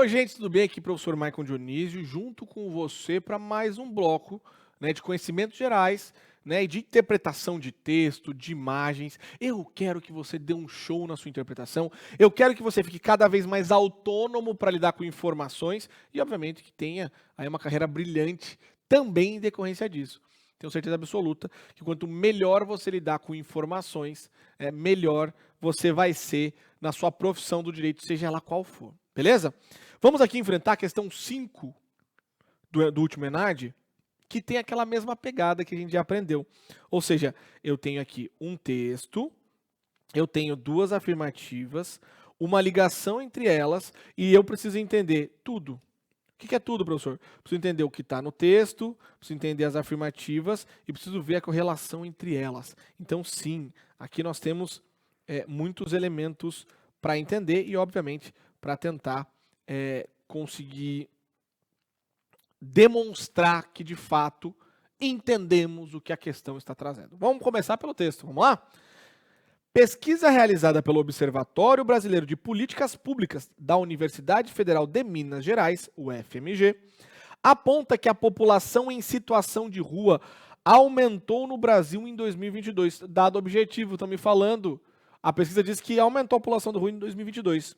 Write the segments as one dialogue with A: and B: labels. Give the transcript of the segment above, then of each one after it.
A: Oi, gente, tudo bem? Aqui, professor Maicon Dionísio, junto com você para mais um bloco, né, de conhecimentos gerais, né, e de interpretação de texto, de imagens. Eu quero que você dê um show na sua interpretação. Eu quero que você fique cada vez mais autônomo para lidar com informações e, obviamente, que tenha aí uma carreira brilhante também em decorrência disso. Tenho certeza absoluta que quanto melhor você lidar com informações, melhor você vai ser na sua profissão do direito, seja ela qual for. Beleza? Vamos aqui enfrentar a questão 5 do último ENAD, que tem aquela mesma pegada que a gente já aprendeu. Ou seja, eu tenho aqui um texto, eu tenho duas afirmativas, uma ligação entre elas, e eu preciso entender tudo. O que é tudo, professor? Preciso entender o que está no texto, preciso entender as afirmativas e preciso ver a correlação entre elas. Então, sim, aqui nós temos muitos elementos para entender e, obviamente, para tentar conseguir demonstrar que, de fato, entendemos o que a questão está trazendo. Vamos começar pelo texto, vamos lá? Pesquisa realizada pelo Observatório Brasileiro de Políticas Públicas da Universidade Federal de Minas Gerais, UFMG, aponta que a população em situação de rua aumentou no Brasil em 2022. Dado objetivo, estão me falando. A pesquisa diz que aumentou a população de rua em 2022.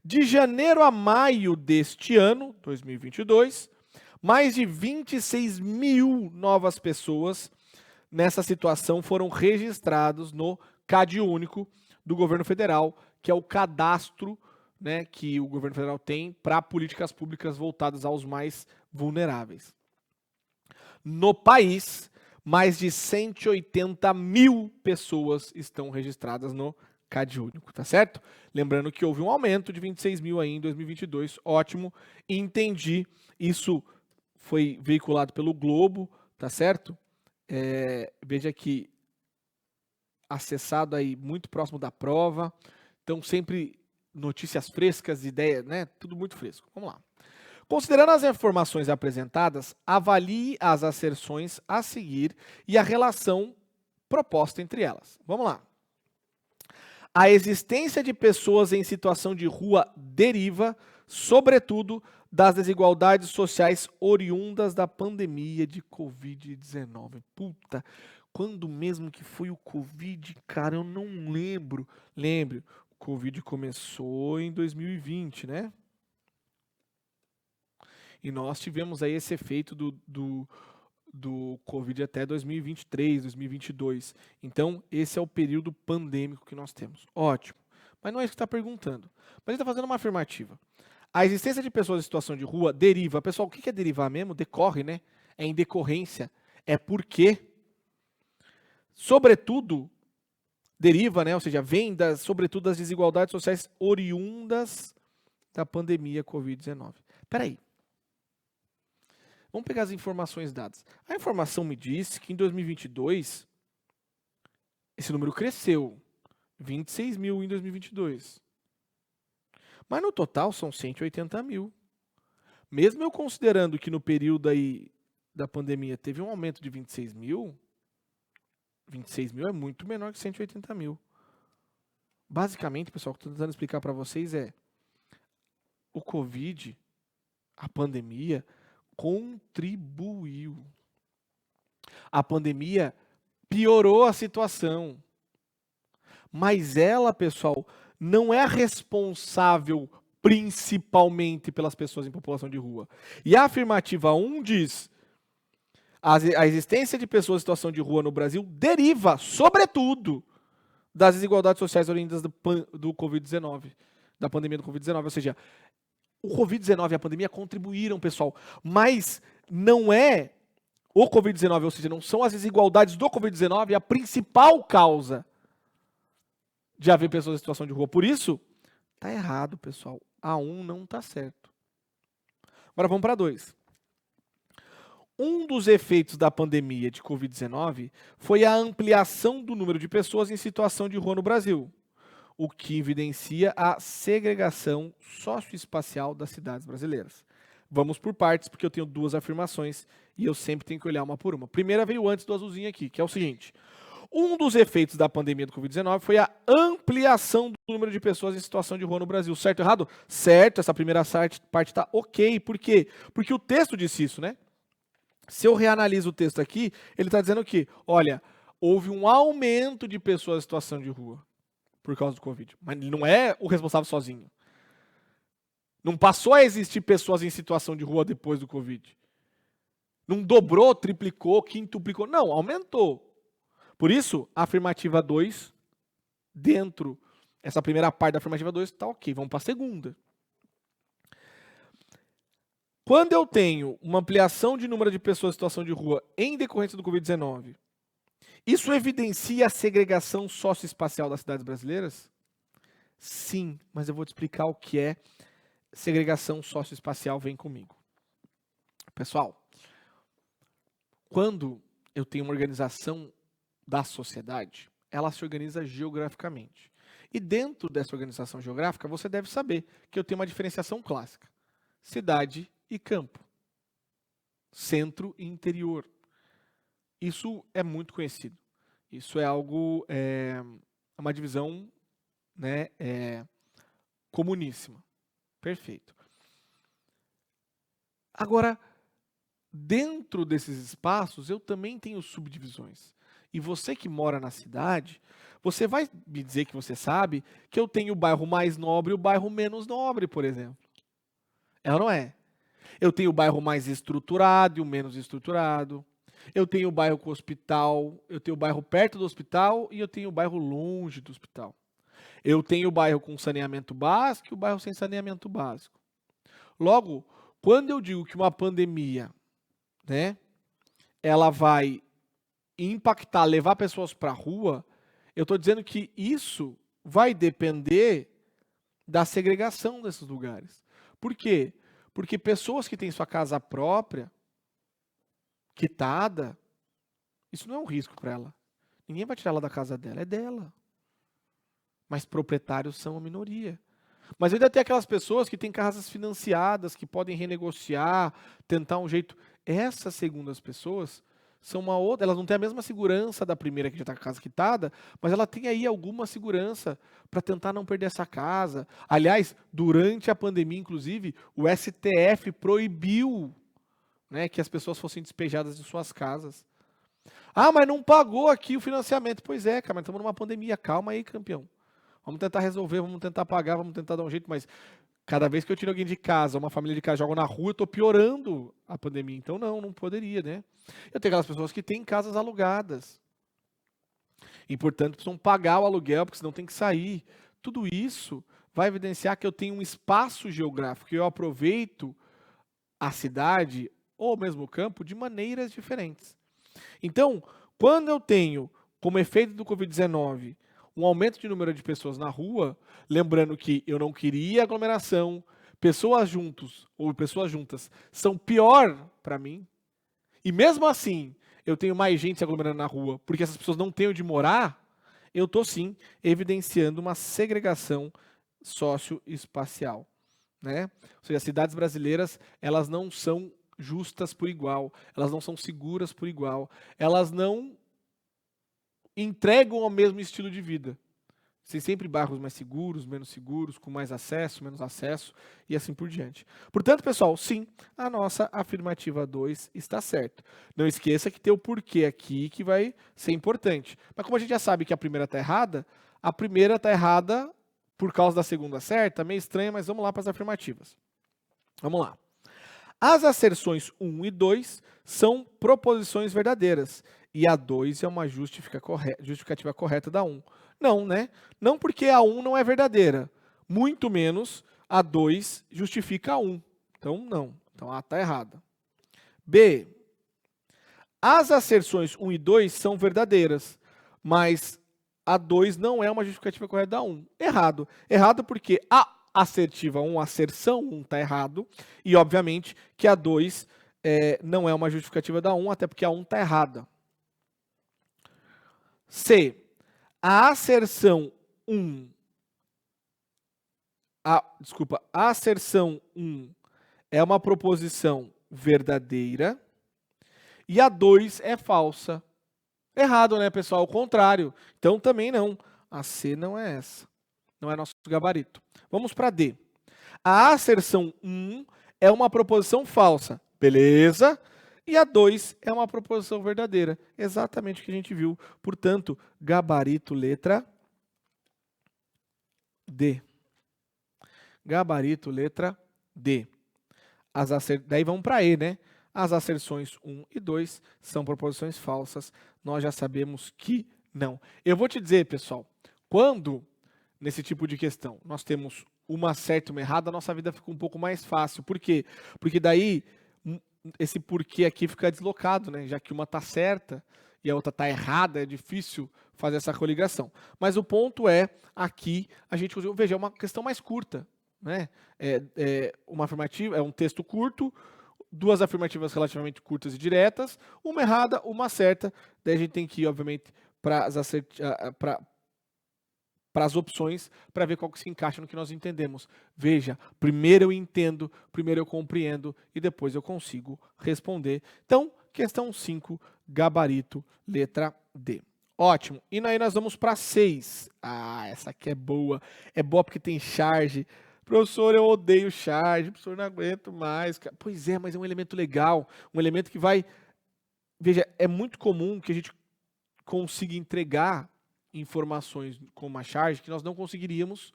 A: De janeiro a maio deste ano, 2022, mais de 26 mil novas pessoas nessa situação foram registrados no CAD único do governo federal, que é o cadastro, né, que o governo federal tem para políticas públicas voltadas aos mais vulneráveis. No país, mais de 180 mil pessoas estão registradas no CAD único, tá certo? Lembrando que houve um aumento de 26 mil aí em 2022, ótimo, entendi, isso foi veiculado pelo Globo, tá certo? Veja que acessado aí muito próximo da prova, então sempre notícias frescas, ideias, né? Tudo muito fresco. Vamos lá. Considerando as informações apresentadas, avalie as asserções a seguir e a relação proposta entre elas. Vamos lá. A existência de pessoas em situação de rua deriva, sobretudo, das desigualdades sociais oriundas da pandemia de Covid-19. Puta, quando mesmo que foi o Covid, cara, eu não lembro. Lembre, o Covid começou em 2020, né? E nós tivemos aí esse efeito do Covid até 2023, 2022. Então, esse é o período pandêmico que nós temos. Ótimo. Mas não é isso que está perguntando. Mas ele está fazendo uma afirmativa. A existência de pessoas em situação de rua deriva. Pessoal, o que é derivar mesmo? Decorre, né? É em decorrência. É porque. Sobretudo, deriva, né? Ou seja, vem sobretudo das desigualdades sociais oriundas da pandemia Covid-19. Peraí. Vamos pegar as informações dadas. A informação me disse que em 2022, esse número cresceu. 26 mil em 2022. Mas no total são 180 mil. Mesmo eu considerando que no período aí da pandemia teve um aumento de 26 mil é muito menor que 180 mil. Basicamente, pessoal, o que eu estou tentando explicar para vocês é o Covid, a pandemia, contribuiu. A pandemia piorou a situação. Mas ela, pessoal, não é a responsável principalmente pelas pessoas em população de rua. E a afirmativa 1 diz: a existência de pessoas em situação de rua no Brasil deriva, sobretudo, das desigualdades sociais oriundas do Covid-19, da pandemia do Covid-19. Ou seja, o Covid-19 e a pandemia contribuíram, pessoal, mas não é o Covid-19, ou seja, não são as desigualdades do Covid-19 a principal causa de haver pessoas em situação de rua. Por isso, tá errado, pessoal. A 1 não tá certo. Agora vamos para 2. Um dos efeitos da pandemia de Covid-19 foi a ampliação do número de pessoas em situação de rua no Brasil, o que evidencia a segregação socioespacial das cidades brasileiras. Vamos por partes, porque eu tenho duas afirmações e eu sempre tenho que olhar uma por uma. A primeira veio antes do azulzinho aqui, que é o seguinte: Um dos efeitos da pandemia do Covid-19 foi a ampliação do número de pessoas em situação de rua no Brasil. Certo ou errado? Certo, essa primeira parte está ok. Por quê? Porque o texto disse isso, né? Se eu reanaliso o texto aqui, ele está dizendo que, olha, houve um aumento de pessoas em situação de rua por causa do Covid. Mas ele não é o responsável sozinho. Não passou a existir pessoas em situação de rua depois do Covid. Não dobrou, triplicou, quintuplicou. Não, aumentou. Por isso, a afirmativa 2, dentro, essa primeira parte da afirmativa 2, está ok. Vamos para a segunda. Quando eu tenho uma ampliação de número de pessoas em situação de rua em decorrência do Covid-19, isso evidencia a segregação socioespacial das cidades brasileiras? Sim, mas eu vou te explicar o que é segregação socioespacial. Vem comigo. Pessoal, quando eu tenho uma organização da sociedade, ela se organiza geograficamente. E dentro dessa organização geográfica, você deve saber que eu tenho uma diferenciação clássica. Cidade e campo. Centro e interior. Isso é muito conhecido. Isso é algo, uma divisão, né, comuníssima. Perfeito. Agora, dentro desses espaços, eu também tenho subdivisões. E você que mora na cidade, você vai me dizer que você sabe que eu tenho o bairro mais nobre e o bairro menos nobre, por exemplo. É ou não é? Eu tenho o bairro mais estruturado e o menos estruturado. Eu tenho o bairro com hospital, eu tenho o bairro perto do hospital e eu tenho o bairro longe do hospital. Eu tenho o bairro com saneamento básico e o bairro sem saneamento básico. Logo, quando eu digo que uma pandemia, né, ela vai impactar, levar pessoas para a rua, eu estou dizendo que isso vai depender da segregação desses lugares. Por quê? Porque pessoas que têm sua casa própria, quitada, isso não é um risco para ela. Ninguém vai tirar ela da casa dela, é dela. Mas proprietários são a minoria. Mas ainda tem aquelas pessoas que têm casas financiadas, que podem renegociar, tentar um jeito. Essas segundas pessoas são uma outra, elas não têm a mesma segurança da primeira que já está com a casa quitada, mas ela tem aí alguma segurança para tentar não perder essa casa. Aliás, durante a pandemia, inclusive, o STF proibiu, né, que as pessoas fossem despejadas de suas casas. Ah, mas não pagou aqui o financiamento. Pois é, cara, mas estamos numa pandemia. Calma aí, campeão. Vamos tentar resolver, vamos tentar pagar, vamos tentar dar um jeito, mas cada vez que eu tiro alguém de casa, uma família de casa joga na rua, eu estou piorando a pandemia. Então não poderia, né? Eu tenho aquelas pessoas que têm casas alugadas. E, portanto, precisam pagar o aluguel, porque senão tem que sair. Tudo isso vai evidenciar que eu tenho um espaço geográfico, que eu aproveito a cidade ou mesmo o campo de maneiras diferentes. Então, quando eu tenho, como efeito do Covid-19, um aumento de número de pessoas na rua, lembrando que eu não queria aglomeração, pessoas juntas são pior para mim, e mesmo assim eu tenho mais gente se aglomerando na rua, porque essas pessoas não têm onde morar, eu estou sim evidenciando uma segregação socioespacial, né? Ou seja, as cidades brasileiras, elas não são justas por igual, elas não são seguras por igual, elas não entregam o mesmo estilo de vida. Tem sempre bairros mais seguros, menos seguros, com mais acesso, menos acesso e assim por diante. Portanto, pessoal, sim, a nossa afirmativa 2 está certa. Não esqueça que tem o porquê aqui que vai ser importante. Mas como a gente já sabe que a primeira está errada, a primeira está errada por causa da segunda certa, meio estranha, mas vamos lá para as afirmativas. Vamos lá. As asserções 1 e 2 são proposições verdadeiras, e a 2 é uma justificativa correta da 1. Não, né? Não porque a 1 não é verdadeira, muito menos a 2 justifica a 1. Então, não. Então, A está errada. B. As asserções 1 e 2 são verdadeiras, mas a 2 não é uma justificativa correta da 1. Errado. Errado porque a assertiva 1, a asserção 1 está errado, e obviamente que a 2 não é uma justificativa da 1, até porque a 1 está errada. C. A asserção 1, a asserção 1 é uma proposição verdadeira e a 2 é falsa. Errado, né, pessoal? O contrário. Então também não. A C não é essa. Não é nosso gabarito. Vamos para D. A asserção 1 é uma proposição falsa. Beleza? E a 2 é uma proposição verdadeira. Exatamente o que a gente viu. Portanto, gabarito letra D. Gabarito letra D. Daí vamos para E, né? As asserções 1 e 2 são proposições falsas. Nós já sabemos que não. Eu vou te dizer, pessoal, quando nesse tipo de questão nós temos uma certa e uma errada, a nossa vida fica um pouco mais fácil. Por quê? Porque daí esse porquê aqui fica deslocado, né? Já que uma está certa e a outra está errada, é difícil fazer essa coligação. Mas o ponto é, aqui, a gente veja, é uma questão mais curta, né? Uma afirmativa, é um texto curto, duas afirmativas relativamente curtas e diretas, uma errada, uma certa. Daí a gente tem que ir, obviamente, para as opções, para ver qual que se encaixa no que nós entendemos. Veja, primeiro eu entendo, primeiro eu compreendo e depois eu consigo responder. Então, questão 5, gabarito, letra D. Ótimo. E aí nós vamos para 6. Ah, essa aqui é boa. É boa porque tem charge. Professor, eu odeio charge. Professor, não aguento mais. Pois é, mas é um elemento legal. Um elemento que vai... Veja, é muito comum que a gente consiga entregar informações com uma charge que nós não conseguiríamos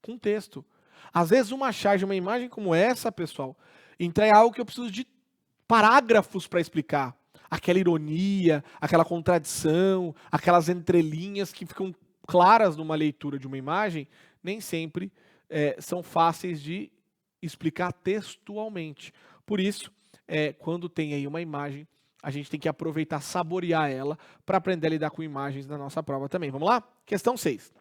A: com texto. Às vezes uma charge, uma imagem como essa, pessoal, entrega algo que eu preciso de parágrafos para explicar. Aquela ironia, aquela contradição, aquelas entrelinhas que ficam claras numa leitura de uma imagem, nem sempre são fáceis de explicar textualmente. Por isso, quando tem aí uma imagem, a gente tem que aproveitar, saborear ela, para aprender a lidar com imagens na nossa prova também. Vamos lá? Questão 6.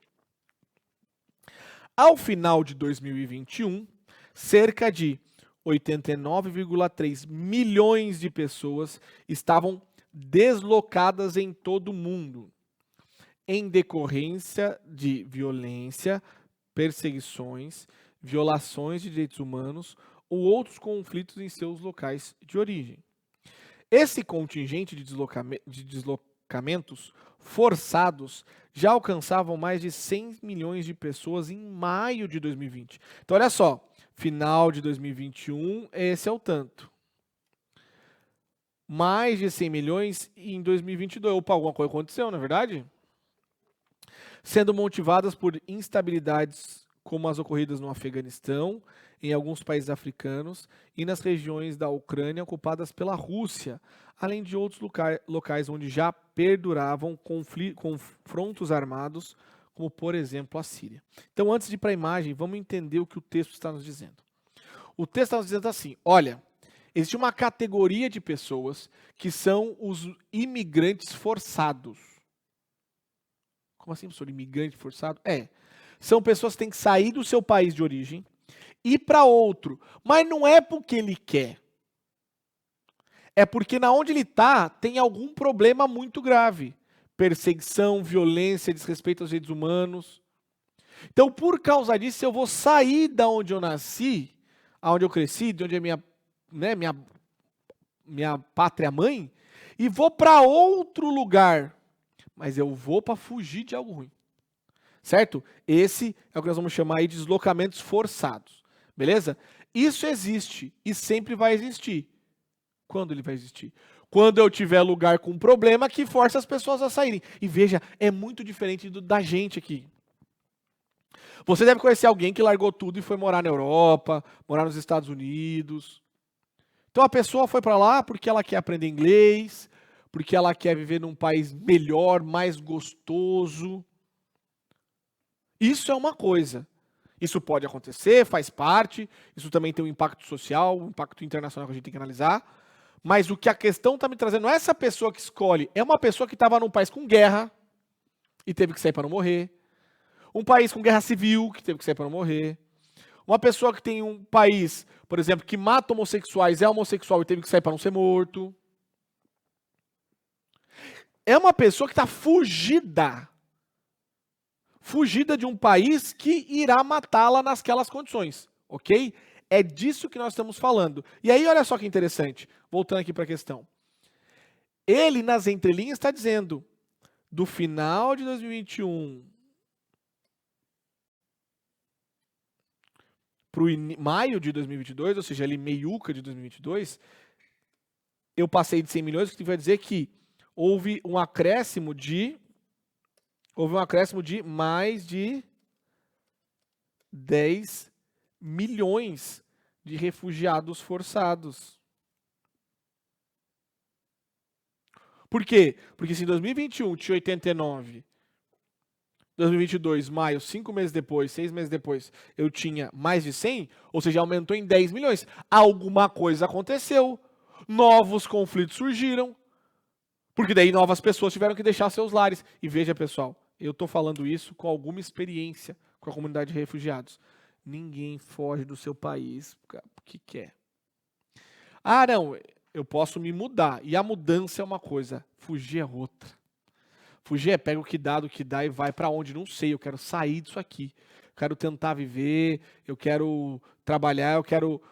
A: Ao final de 2021, cerca de 89,3 milhões de pessoas estavam deslocadas em todo o mundo, em decorrência de violência, perseguições, violações de direitos humanos ou outros conflitos em seus locais de origem. Esse contingente de deslocamentos forçados já alcançavam mais de 100 milhões de pessoas em maio de 2020. Então, olha só, final de 2021, esse é o tanto. Mais de 100 milhões em 2022. Opa, alguma coisa aconteceu, não é verdade? Sendo motivadas por instabilidades como as ocorridas no Afeganistão, em alguns países africanos e nas regiões da Ucrânia ocupadas pela Rússia, além de outros locais onde já perduravam confrontos armados, como por exemplo a Síria. Então, antes de ir para a imagem, vamos entender o que o texto está nos dizendo. O texto está nos dizendo assim, olha, existe uma categoria de pessoas que são os imigrantes forçados. Como assim, professor? Imigrante forçado? São pessoas que têm que sair do seu país de origem, ir para outro, mas não é porque ele quer. É porque na onde ele está tem algum problema muito grave. Perseguição, violência, desrespeito aos direitos humanos. Então, por causa disso, eu vou sair da onde eu nasci, aonde eu cresci, de onde é minha pátria mãe, e vou para outro lugar. Mas eu vou para fugir de algo ruim. Certo? Esse é o que nós vamos chamar aí de deslocamentos forçados. Beleza? Isso existe e sempre vai existir. Quando ele vai existir? Quando eu tiver lugar com problema que força as pessoas a saírem. E veja, é muito diferente da gente aqui. Você deve conhecer alguém que largou tudo e foi morar na Europa, morar nos Estados Unidos. Então a pessoa foi para lá porque ela quer aprender inglês, porque ela quer viver num país melhor, mais gostoso. Isso é uma coisa. Isso pode acontecer, faz parte, isso também tem um impacto social, um impacto internacional que a gente tem que analisar. Mas o que a questão está me trazendo não é essa pessoa que escolhe, é uma pessoa que estava num país com guerra e teve que sair para não morrer. Um país com guerra civil que teve que sair para não morrer. Uma pessoa que tem um país, por exemplo, que mata homossexuais, é homossexual e teve que sair para não ser morto. É uma pessoa que está fugida de um país que irá matá-la nasquelas condições, ok? É disso que nós estamos falando. E aí, olha só que interessante, voltando aqui para a questão. Ele, nas entrelinhas, está dizendo, do final de 2021 para maio de 2022, ou seja, ali meiuca de 2022, eu passei de 100 milhões, o que vai dizer que houve um acréscimo de mais de 10 milhões de refugiados forçados. Por quê? Porque se em 2021 tinha 89, 2022, maio, 5 meses depois, 6 meses depois, eu tinha mais de 100, ou seja, aumentou em 10 milhões. Alguma coisa aconteceu, novos conflitos surgiram, porque daí novas pessoas tiveram que deixar seus lares. E veja, pessoal, eu estou falando isso com alguma experiência com a comunidade de refugiados. Ninguém foge do seu país porque quer. Ah, não, eu posso me mudar. E a mudança é uma coisa, fugir é outra. Fugir é pega o que dá e vai para onde? Não sei, eu quero sair disso aqui. Eu quero tentar viver, eu quero trabalhar, eu quero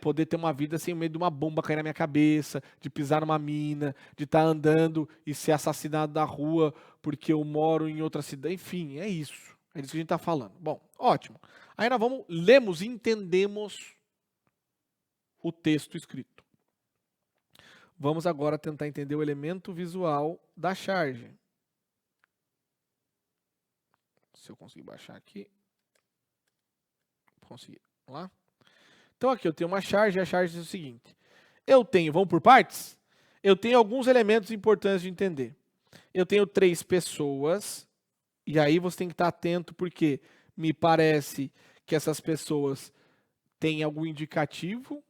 A: poder ter uma vida sem medo de uma bomba cair na minha cabeça, de pisar numa mina, de estar andando e ser assassinado da rua porque eu moro em outra cidade. Enfim, é isso. É disso que a gente está falando. Bom, ótimo. Aí nós lemos e entendemos o texto escrito. Vamos agora tentar entender o elemento visual da charge. Se eu conseguir baixar aqui. Consegui. Vamos lá? Então aqui eu tenho uma charge, e a charge diz o seguinte. Vamos por partes? Eu tenho alguns elementos importantes de entender. Eu tenho 3 pessoas, e aí você tem que estar atento, porque me parece que essas pessoas têm algum indicativo.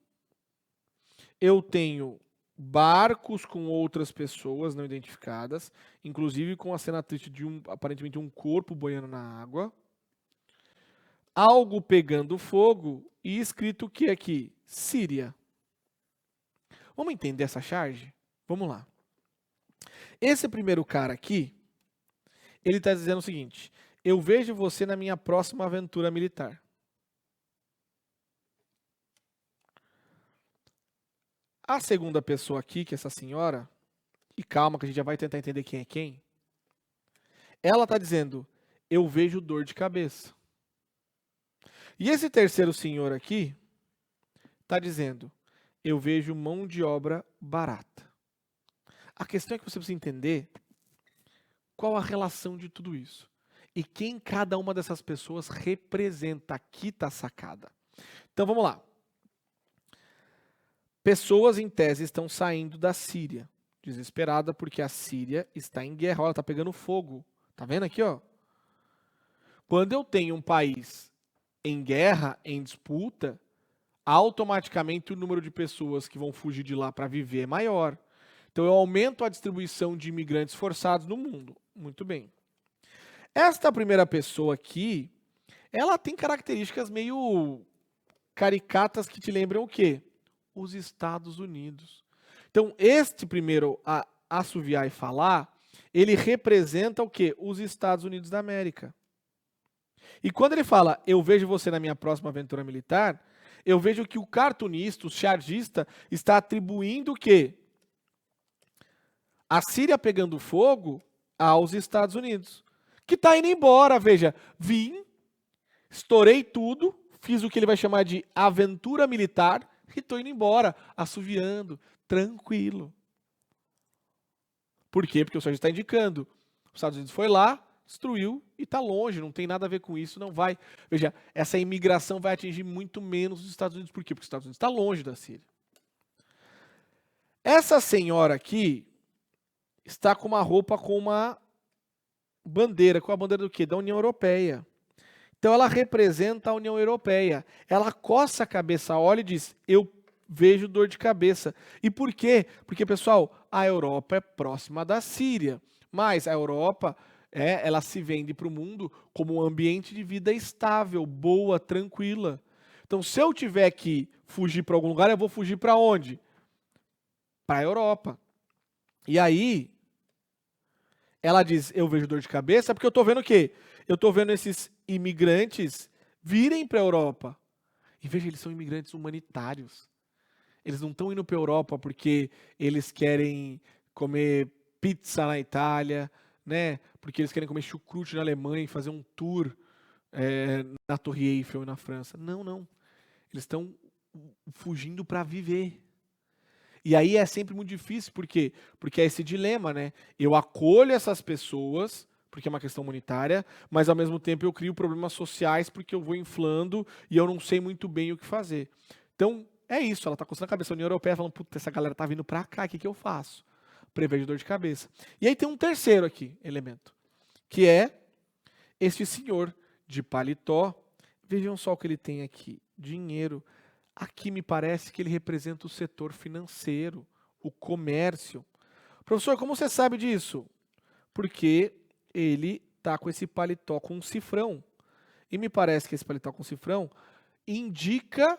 A: Eu tenho barcos com outras pessoas não identificadas, inclusive com a cena triste de aparentemente um corpo boiando na água. Algo pegando fogo e escrito o que aqui? Síria. Vamos entender essa charge? Vamos lá. Esse primeiro cara aqui, ele está dizendo o seguinte: eu vejo você na minha próxima aventura militar. A segunda pessoa aqui, que é essa senhora, e calma que a gente já vai tentar entender quem é quem, ela está dizendo, eu vejo dor de cabeça. E esse terceiro senhor aqui está dizendo, eu vejo mão de obra barata. A questão é que você precisa entender qual a relação de tudo isso. E quem cada uma dessas pessoas representa. Aqui está a sacada. Então vamos lá. Pessoas em tese estão saindo da Síria, desesperada porque a Síria está em guerra, ela está pegando fogo. Tá vendo aqui, ó? Quando eu tenho um país em guerra, em disputa, automaticamente o número de pessoas que vão fugir de lá para viver é maior. Então eu aumento a distribuição de imigrantes forçados no mundo. Muito bem. Esta primeira pessoa aqui, ela tem características meio caricatas que te lembram o quê? Os Estados Unidos. Então, este primeiro a assoviar e falar, ele representa o quê? Os Estados Unidos da América. E quando ele fala, eu vejo você na minha próxima aventura militar, eu vejo que o cartunista, o chargista, está atribuindo o quê? A Síria pegando fogo aos Estados Unidos. Que está indo embora, veja. Vim, estourei tudo, fiz o que ele vai chamar de aventura militar, e estou indo embora, assoviando, tranquilo. Por quê? Porque o senhor está indicando. Os Estados Unidos foi lá, destruiu e está longe, não tem nada a ver com isso, não vai. Veja, essa imigração vai atingir muito menos os Estados Unidos. Por quê? Porque os Estados Unidos está longe da Síria. Essa senhora aqui está com uma roupa com uma bandeira. Com a bandeira do quê? Da União Europeia. Então ela representa a União Europeia. Ela coça a cabeça, olha e diz, eu vejo dor de cabeça. E por quê? Porque, pessoal, a Europa é próxima da Síria. Mas a Europa, ela se vende para o mundo como um ambiente de vida estável, boa, tranquila. Então, se eu tiver que fugir para algum lugar, eu vou fugir para onde? Para a Europa. E aí, ela diz, eu vejo dor de cabeça, porque eu estou vendo o quê? Eu estou vendo esses imigrantes virem para a Europa. E veja, eles são imigrantes humanitários. Eles não estão indo para a Europa porque eles querem comer pizza na Itália, né? Porque eles querem comer chucrute na Alemanha e fazer um tour na Torre Eiffel e na França. Não, não. Eles estão fugindo para viver. E aí é sempre muito difícil, por quê? Porque é esse dilema, né? Eu acolho essas pessoas, porque é uma questão humanitária, mas ao mesmo tempo eu crio problemas sociais porque eu vou inflando e eu não sei muito bem o que fazer. Então, é isso, ela tá coçando a cabeça. A União Europeia falando, puta, essa galera tá vindo pra cá, o que que eu faço? Prevejo dor de cabeça. E aí tem um terceiro aqui, elemento, que é este senhor de paletó. Vejam só o que ele tem aqui, dinheiro. Aqui me parece que ele representa o setor financeiro, o comércio. Professor, como você sabe disso? Porque ele tá com esse paletó com um cifrão. E me parece que esse paletó com cifrão indica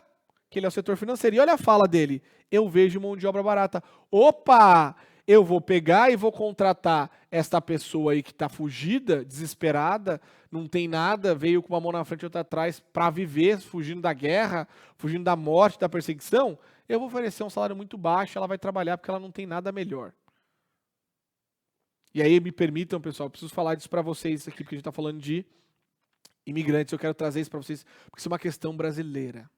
A: que ele é o setor financeiro. E olha a fala dele. Eu vejo mão de obra barata. Opa! Eu vou pegar e vou contratar esta pessoa aí que está fugida, desesperada, não tem nada, veio com uma mão na frente e outra atrás para viver, fugindo da guerra, fugindo da morte, da perseguição. Eu vou oferecer um salário muito baixo, ela vai trabalhar porque ela não tem nada melhor. E aí me permitam, pessoal, eu preciso falar disso para vocês aqui, porque a gente está falando de imigrantes, eu quero trazer isso para vocês, porque isso é uma questão brasileira.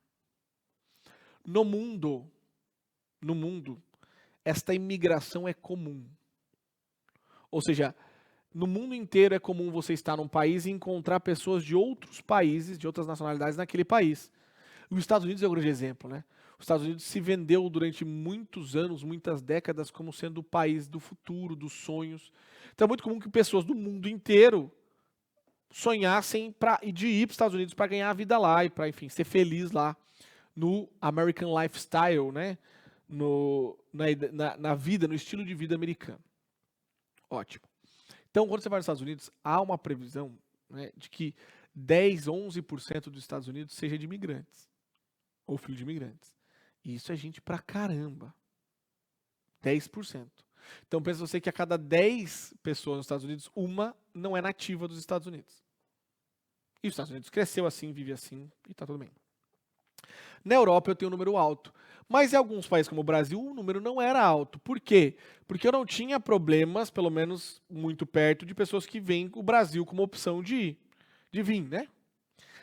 A: No mundo, esta imigração é comum. Ou seja, no mundo inteiro é comum você estar num país e encontrar pessoas de outros países, de outras nacionalidades naquele país. Os Estados Unidos é um grande exemplo, né? Os Estados Unidos se vendeu durante muitos anos, muitas décadas, como sendo o país do futuro, dos sonhos. Então é muito comum que pessoas do mundo inteiro sonhassem de ir para os Estados Unidos para ganhar a vida lá e para, enfim, ser feliz lá no American Lifestyle, né? Na vida, no estilo de vida americano. Ótimo. Então, quando você vai nos Estados Unidos, há uma previsão, né, de que 10, 11% dos Estados Unidos seja de imigrantes, ou filho de imigrantes. E isso é gente pra caramba. 10%. Então, pensa você que a cada 10 pessoas nos Estados Unidos, uma não é nativa dos Estados Unidos. E os Estados Unidos cresceu assim, vive assim, e tá tudo bem. Na Europa eu tenho um número alto. Mas em alguns países como o Brasil, o número não era alto. Por quê? Porque eu não tinha problemas, pelo menos muito perto, de pessoas que veem o Brasil como opção de vir, né?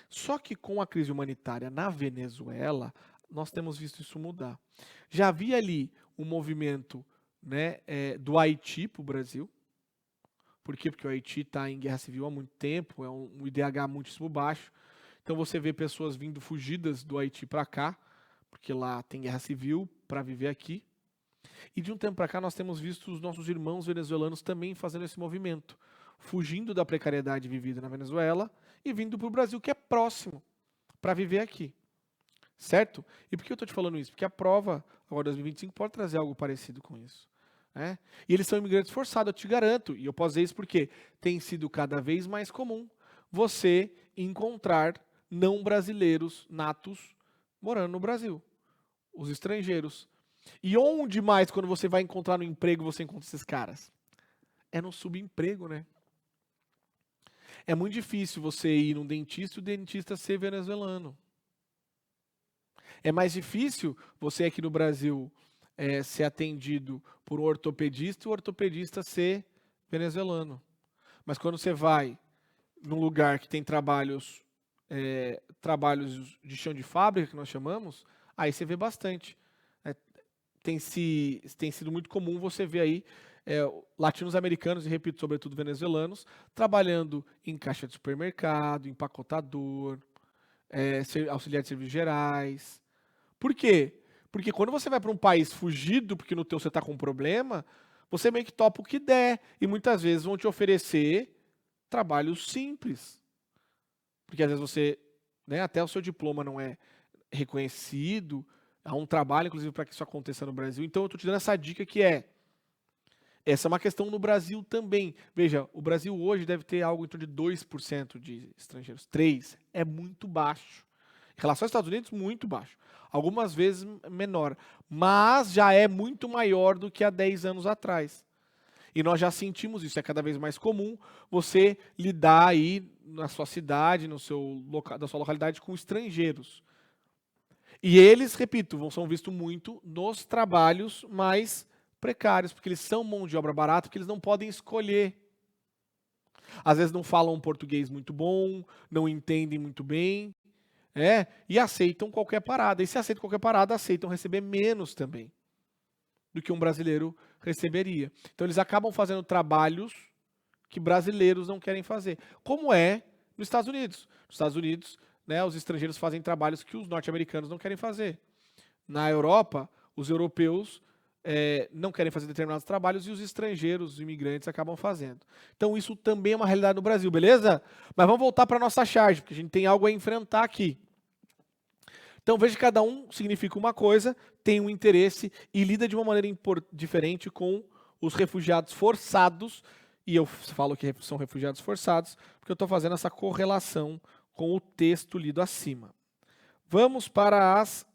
A: Só que com a crise humanitária na Venezuela, nós temos visto isso mudar. Já havia ali um movimento, né, do Haiti para o Brasil. Por quê? Porque o Haiti está em guerra civil há muito tempo, é um IDH muitíssimo baixo. Então você vê pessoas vindo fugidas do Haiti para cá, porque lá tem guerra civil, para viver aqui. E de um tempo para cá nós temos visto os nossos irmãos venezuelanos também fazendo esse movimento, fugindo da precariedade vivida na Venezuela e vindo para o Brasil, que é próximo, para viver aqui. Certo? E por que eu estou te falando isso? Porque a prova, agora 2025, pode trazer algo parecido com isso. Né? E eles são imigrantes forçados, eu te garanto. E eu posso dizer isso porque tem sido cada vez mais comum você encontrar não brasileiros natos morando no Brasil. Os estrangeiros. E onde mais, quando você vai encontrar no emprego, você encontra esses caras? É no subemprego, né? É muito difícil você ir num dentista e o dentista ser venezuelano. É mais difícil você aqui no Brasil ser atendido por um ortopedista e o ortopedista ser venezuelano. Mas quando você vai num lugar que tem trabalhos de chão de fábrica, que nós chamamos, aí você vê bastante. Tem sido muito comum você ver aí latinos americanos, e repito, sobretudo venezuelanos, trabalhando em caixa de supermercado, empacotador, auxiliar de serviços gerais. Por quê? Porque quando você vai para um país fugido, porque no teu você está com um problema, você meio que topa o que der. E muitas vezes vão te oferecer trabalhos simples. Porque às vezes você, né, até o seu diploma não é reconhecido, há um trabalho, inclusive, para que isso aconteça no Brasil. Então eu estou te dando essa dica que essa é uma questão no Brasil também. Veja, o Brasil hoje deve ter algo em torno de 2% de estrangeiros. 3%. É muito baixo. Em relação aos Estados Unidos, muito baixo. Algumas vezes menor. Mas já é muito maior do que há 10 anos atrás. E nós já sentimos isso. É cada vez mais comum você lidar aí na sua cidade, na sua localidade com estrangeiros. E eles, repito, são vistos muito nos trabalhos mais precários, porque eles são mão de obra barata, porque eles não podem escolher. Às vezes não falam um português muito bom, não entendem muito bem, e aceitam qualquer parada. E se aceitam qualquer parada, aceitam receber menos também do que um brasileiro receberia. Então eles acabam fazendo trabalhos que brasileiros não querem fazer, como é nos Estados Unidos. Nos Estados Unidos, os estrangeiros fazem trabalhos que os norte-americanos não querem fazer. Na Europa, os europeus não querem fazer determinados trabalhos e os estrangeiros, os imigrantes, acabam fazendo. Então isso também é uma realidade no Brasil, beleza? Mas vamos voltar para a nossa charge, porque a gente tem algo a enfrentar aqui. Então veja que cada um significa uma coisa, tem um interesse e lida de uma maneira diferente com os refugiados forçados. E eu falo que são refugiados forçados porque eu estou fazendo essa correlação com o texto lido acima. Vamos para as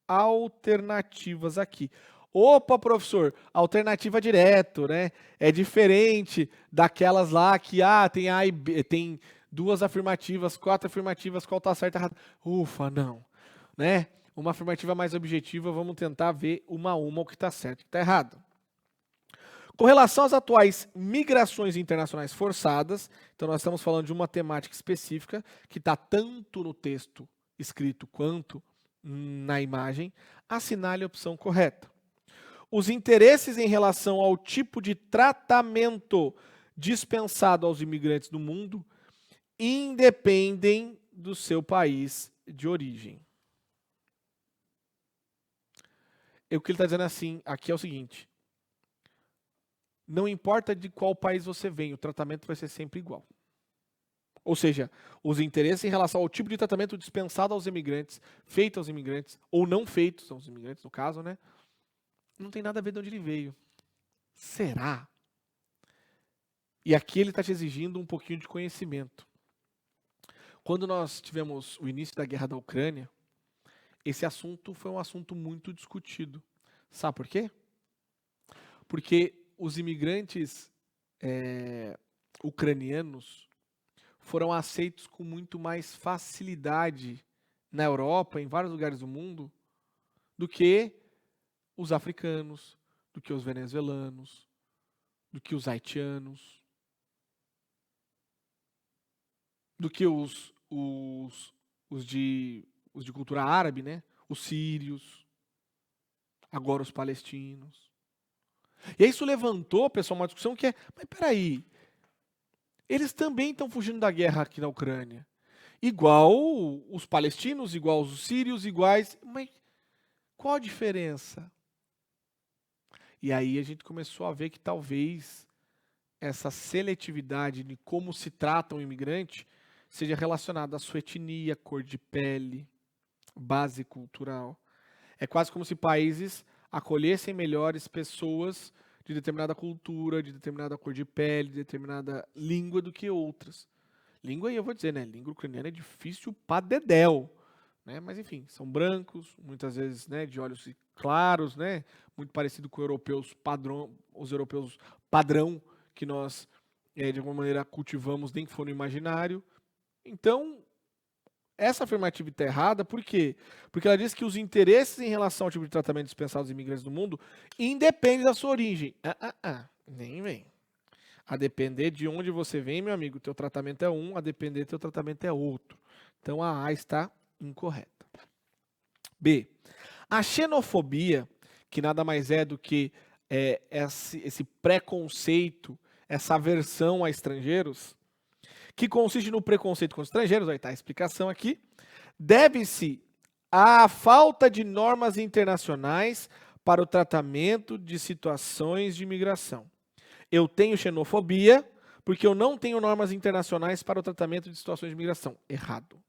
A: alternativas aqui. Opa, professor, alternativa direto, né? É diferente daquelas lá que tem A e B, tem 2 afirmativas, 4 afirmativas, qual está certo e errado? Ufa, não. Uma afirmativa mais objetiva, vamos tentar ver uma a uma o que está certo e o que está errado. Com relação às atuais migrações internacionais forçadas, então nós estamos falando de uma temática específica que está tanto no texto escrito quanto na imagem, assinale a opção correta. Os interesses em relação ao tipo de tratamento dispensado aos imigrantes do mundo independem do seu país de origem. O que ele está dizendo aqui é o seguinte: não importa de qual país você vem, o tratamento vai ser sempre igual. Ou seja, os interesses em relação ao tipo de tratamento dispensado aos imigrantes, feito aos imigrantes, ou não feitos aos imigrantes, no caso, não tem nada a ver de onde ele veio. Será? E aqui ele está te exigindo um pouquinho de conhecimento. Quando nós tivemos o início da guerra da Ucrânia, esse assunto foi um assunto muito discutido. Sabe por quê? Porque os imigrantes ucranianos foram aceitos com muito mais facilidade na Europa, em vários lugares do mundo, do que os africanos, do que os venezuelanos, do que os haitianos, do que os de cultura árabe, os sírios, agora os palestinos. E isso levantou, pessoal, uma discussão que mas peraí, eles também estão fugindo da guerra aqui na Ucrânia. Igual os palestinos, igual os sírios, iguais, mas qual a diferença? E aí a gente começou a ver que talvez essa seletividade de como se trata um imigrante seja relacionada à sua etnia, cor de pele, base cultural. É quase como se países acolhessem melhores pessoas de determinada cultura, de determinada cor de pele, de determinada língua do que outras. Língua, aí eu vou dizer, língua ucraniana é difícil pra dedéu, mas enfim, são brancos, muitas vezes, de olhos claros, muito parecido com os europeus padrão que nós, de alguma maneira, cultivamos, nem que for no imaginário. Então, essa afirmativa está errada, por quê? Porque ela diz que os interesses em relação ao tipo de tratamento dispensado aos imigrantes do mundo independem da sua origem. Nem vem. A depender de onde você vem, meu amigo, teu tratamento é um, a depender teu tratamento é outro. Então a A está incorreta. B. A xenofobia, que nada mais é do que esse preconceito, essa aversão a estrangeiros, que consiste no preconceito com os estrangeiros, aí está a explicação aqui, deve-se à falta de normas internacionais para o tratamento de situações de imigração. Eu tenho xenofobia porque eu não tenho normas internacionais para o tratamento de situações de imigração. Errado.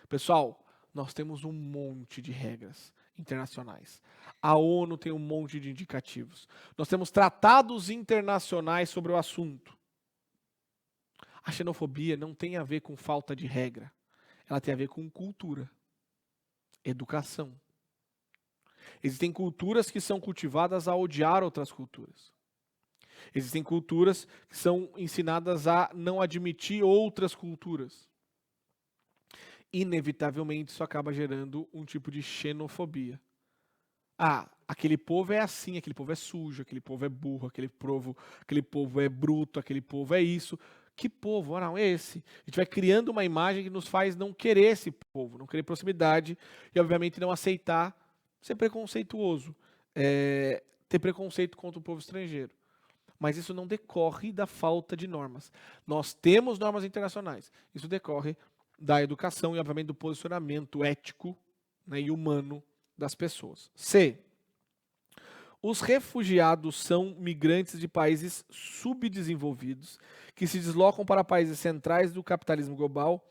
A: Pessoal, nós temos um monte de regras internacionais. A ONU tem um monte de indicativos. Nós temos tratados internacionais sobre o assunto. A xenofobia não tem a ver com falta de regra. Ela tem a ver com cultura, educação. Existem culturas que são cultivadas a odiar outras culturas. Existem culturas que são ensinadas a não admitir outras culturas. Inevitavelmente, isso acaba gerando um tipo de xenofobia. Ah, aquele povo é assim, aquele povo é sujo, aquele povo é burro, aquele povo é bruto, aquele povo é isso. Que povo? Ah, não, é esse. A gente vai criando uma imagem que nos faz não querer esse povo, não querer proximidade e, obviamente, não aceitar ser preconceituoso, ter preconceito contra o povo estrangeiro. Mas isso não decorre da falta de normas. Nós temos normas internacionais. Isso decorre da educação e, obviamente, do posicionamento ético, né, e humano das pessoas. C. Os refugiados são migrantes de países subdesenvolvidos que se deslocam para países centrais do capitalismo global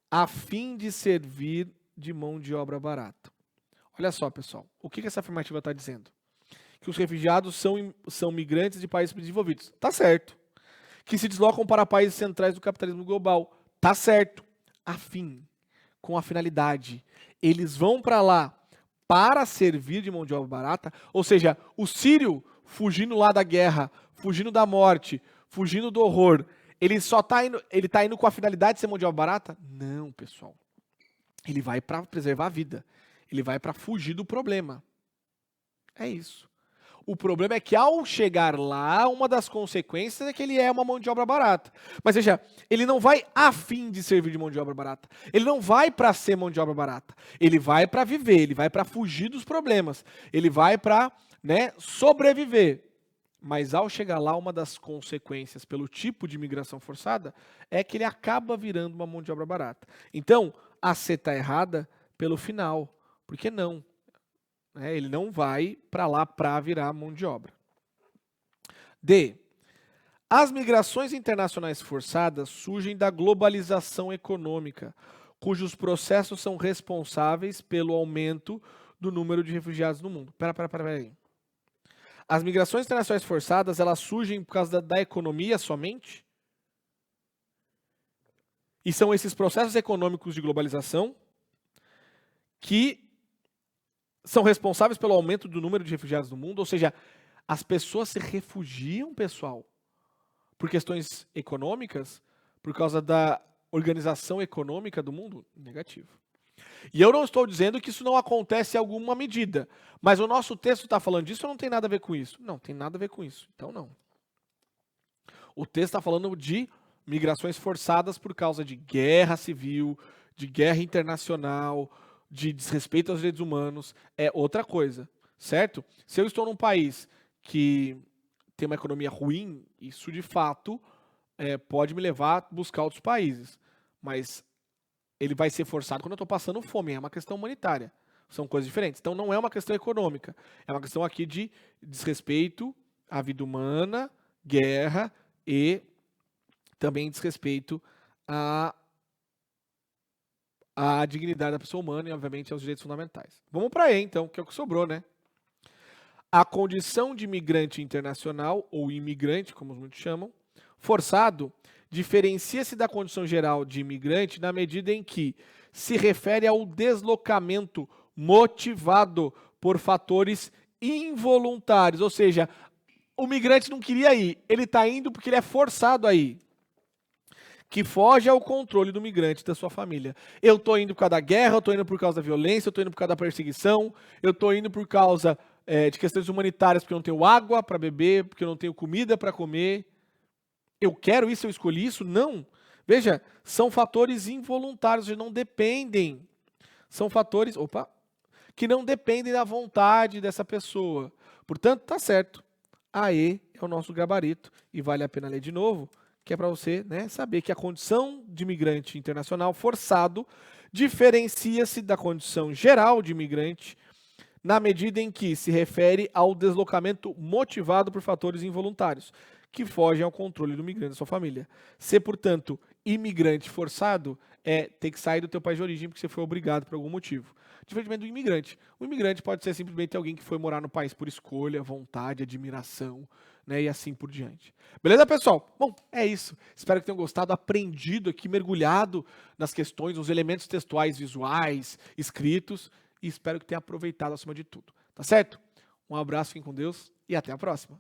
A: a fim de servir de mão de obra barata. Olha só, pessoal, o que essa afirmativa está dizendo? Que os refugiados são migrantes de países subdesenvolvidos. Tá certo. Que se deslocam para países centrais do capitalismo global. Tá certo. A fim, com a finalidade. Eles vão para lá para servir de mão de obra barata, ou seja, o sírio fugindo lá da guerra, fugindo da morte, fugindo do horror, ele tá indo com a finalidade de ser mão de obra barata? Não, pessoal. Ele vai para preservar a vida. Ele vai para fugir do problema. É isso. O problema é que ao chegar lá, uma das consequências é que ele é uma mão de obra barata. Mas veja, ele não vai a fim de servir de mão de obra barata. Ele não vai para ser mão de obra barata. Ele vai para viver, ele vai para fugir dos problemas. Ele vai para, sobreviver. Mas ao chegar lá, uma das consequências pelo tipo de imigração forçada é que ele acaba virando uma mão de obra barata. Então, a C está errada pelo final. Por que não? Ele não vai para lá para virar mão de obra. D. As migrações internacionais forçadas surgem da globalização econômica, cujos processos são responsáveis pelo aumento do número de refugiados no mundo. Pera aí. As migrações internacionais forçadas, elas surgem por causa da economia somente? E são esses processos econômicos de globalização que são responsáveis pelo aumento do número de refugiados no mundo, ou seja, as pessoas se refugiam, pessoal, por questões econômicas, por causa da organização econômica do mundo? Negativo. E eu não estou dizendo que isso não acontece em alguma medida, mas o nosso texto está falando disso ou não tem nada a ver com isso? Não, tem nada a ver com isso. Então, não. O texto está falando de migrações forçadas por causa de guerra civil, de guerra internacional, de desrespeito aos direitos humanos, é outra coisa, certo? Se eu estou num país que tem uma economia ruim, isso de fato pode me levar a buscar outros países, mas ele vai ser forçado quando eu estou passando fome, é uma questão humanitária, são coisas diferentes. Então não é uma questão econômica, é uma questão aqui de desrespeito à vida humana, guerra e também desrespeito à dignidade da pessoa humana e, obviamente, aos direitos fundamentais. Vamos para E, então, que é o que sobrou, né? A condição de imigrante internacional, ou imigrante, como muitos chamam, forçado, diferencia-se da condição geral de imigrante na medida em que se refere ao deslocamento motivado por fatores involuntários, ou seja, o migrante não queria ir, ele está indo porque ele é forçado a ir, que foge ao controle do migrante e da sua família. Eu estou indo por causa da guerra, eu estou indo por causa da violência, eu estou indo por causa da perseguição, eu estou indo por causa de questões humanitárias porque eu não tenho água para beber, porque eu não tenho comida para comer. Eu quero isso, eu escolhi isso? Não. Veja, são fatores involuntários, que não dependem. São fatores, que não dependem da vontade dessa pessoa. Portanto, tá certo. A E é o nosso gabarito e vale a pena ler de novo, que é para você saber que a condição de imigrante internacional forçado diferencia-se da condição geral de imigrante na medida em que se refere ao deslocamento motivado por fatores involuntários, que fogem ao controle do migrante e da sua família. Ser, portanto, imigrante forçado é ter que sair do teu país de origem porque você foi obrigado por algum motivo. Diferentemente do imigrante. O imigrante pode ser simplesmente alguém que foi morar no país por escolha, vontade, admiração, e assim por diante. Beleza, pessoal? Bom, é isso. Espero que tenham gostado, aprendido aqui, mergulhado nas questões, nos elementos textuais, visuais, escritos, e espero que tenham aproveitado acima de tudo. Tá certo? Um abraço, fiquem com Deus e até a próxima.